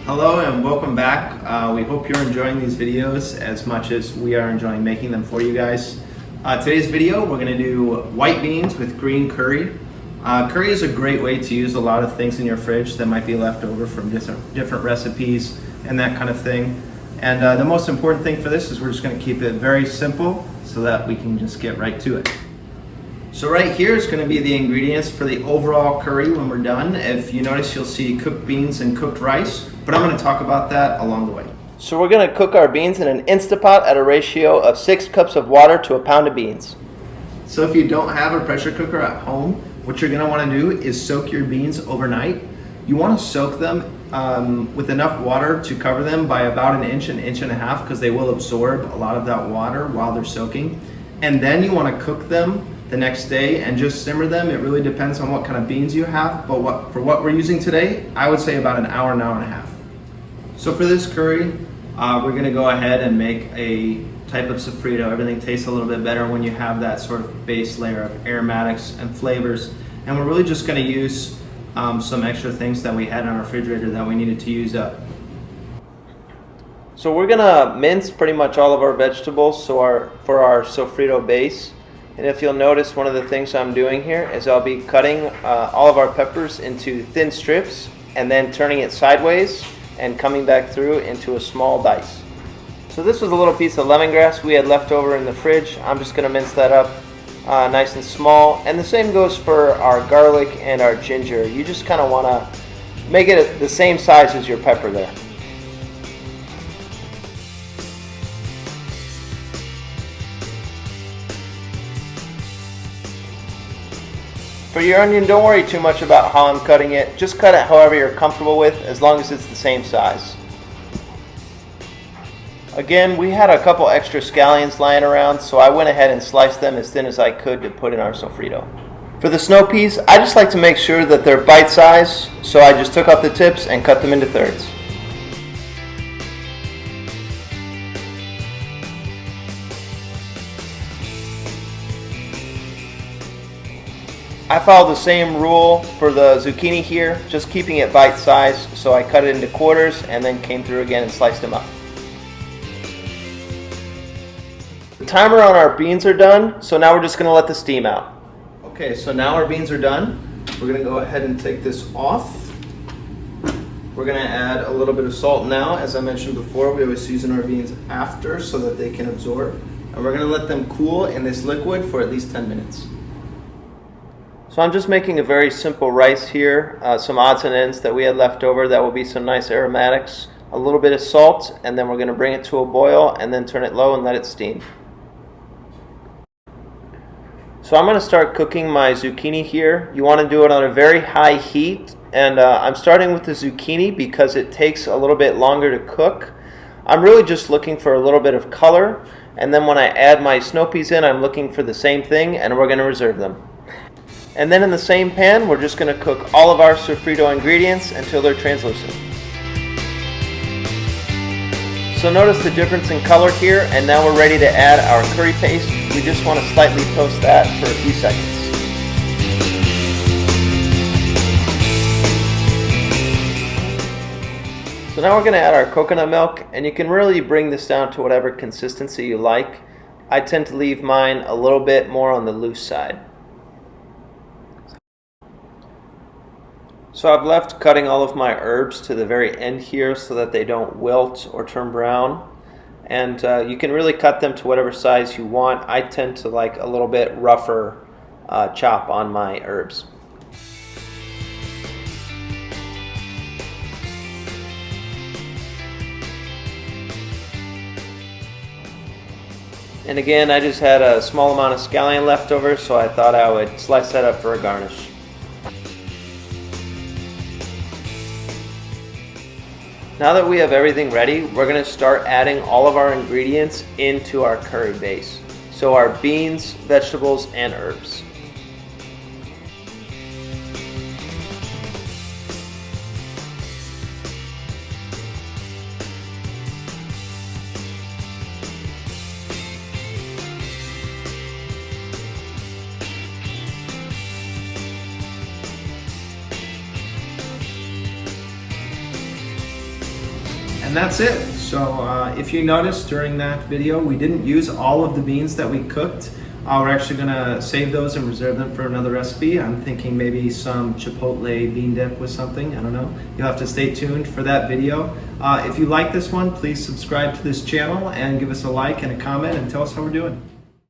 Hello and welcome back. We hope you're enjoying these videos as much as we are enjoying making them for you guys. Today's video, we're going to do white beans with green curry. Curry is a great way to use a lot of things in your fridge that might be left over from different recipes and that kind of thing. And the most important thing for this is we're just going to keep it very simple so that we can just get right to it. So right here is going to be the ingredients for the overall curry when we're done. If you notice, you'll see cooked beans and cooked rice, but I'm going to talk about that along the way. So we're going to cook our beans in an Instapot at a ratio of 6 cups of water to a pound of beans. So if you don't have a pressure cooker at home, what you're going to want to do is soak your beans overnight. You want to soak them with enough water to cover them by about an inch and a half, because they will absorb a lot of that water while they're soaking. And then you want to cook them the next day and just simmer them. It really depends on what kind of beans you have, but for what we're using today, I would say about an hour and a half. So for this curry, we're going to go ahead and make a type of sofrito. Everything tastes a little bit better when you have that sort of base layer of aromatics and flavors. And we're really just going to use some extra things that we had in our refrigerator that we needed to use up. So we're going to mince pretty much all of our vegetables for our sofrito base. And if you'll notice, one of the things I'm doing here is I'll be cutting all of our peppers into thin strips and then turning it sideways and coming back through into a small dice. So this was a little piece of lemongrass we had left over in the fridge. I'm just going to mince that up nice and small. And the same goes for our garlic and our ginger. You just kind of want to make it the same size as your pepper there. For your onion, don't worry too much about how I'm cutting it. Just cut it however you're comfortable with, as long as it's the same size. Again, we had a couple extra scallions lying around, so I went ahead and sliced them as thin as I could to put in our sofrito. For the snow peas, I just like to make sure that they're bite-sized, so I just took off the tips and cut them into thirds. I followed the same rule for the zucchini here, just keeping it bite-sized, so I cut it into quarters and then came through again and sliced them up. The timer on our beans are done, so now we're just going to let the steam out. Okay, so now our beans are done. We're going to go ahead and take this off. We're going to add a little bit of salt now. As I mentioned before, we always season our beans after so that they can absorb. And we're going to let them cool in this liquid for at least 10 minutes. So I'm just making a very simple rice here, some odds and ends that we had left over. That will be some nice aromatics, a little bit of salt, and then we're going to bring it to a boil and then turn it low and let it steam. So I'm going to start cooking my zucchini here. You want to do it on a very high heat, and I'm starting with the zucchini because it takes a little bit longer to cook. I'm really just looking for a little bit of color, and then when I add my snow peas in, I'm looking for the same thing, and we're going to reserve them. And then in the same pan, we're just going to cook all of our sofrito ingredients until they're translucent. So notice the difference in color here, and now we're ready to add our curry paste. We just want to slightly toast that for a few seconds. So now we're going to add our coconut milk, and you can really bring this down to whatever consistency you like. I tend to leave mine a little bit more on the loose side. So I've left cutting all of my herbs to the very end here so that they don't wilt or turn brown. And you can really cut them to whatever size you want. I tend to like a little bit rougher chop on my herbs. And again, I just had a small amount of scallion left over, so I thought I would slice that up for a garnish. Now that we have everything ready, we're going to start adding all of our ingredients into our curry base. So our beans, vegetables, and herbs. And that's it. So if you noticed during that video, we didn't use all of the beans that we cooked. We're actually gonna save those and reserve them for another recipe. I'm thinking maybe some chipotle bean dip with something, I don't know. You'll have to stay tuned for that video. If you like this one, please subscribe to this channel and give us a like and a comment and tell us how we're doing.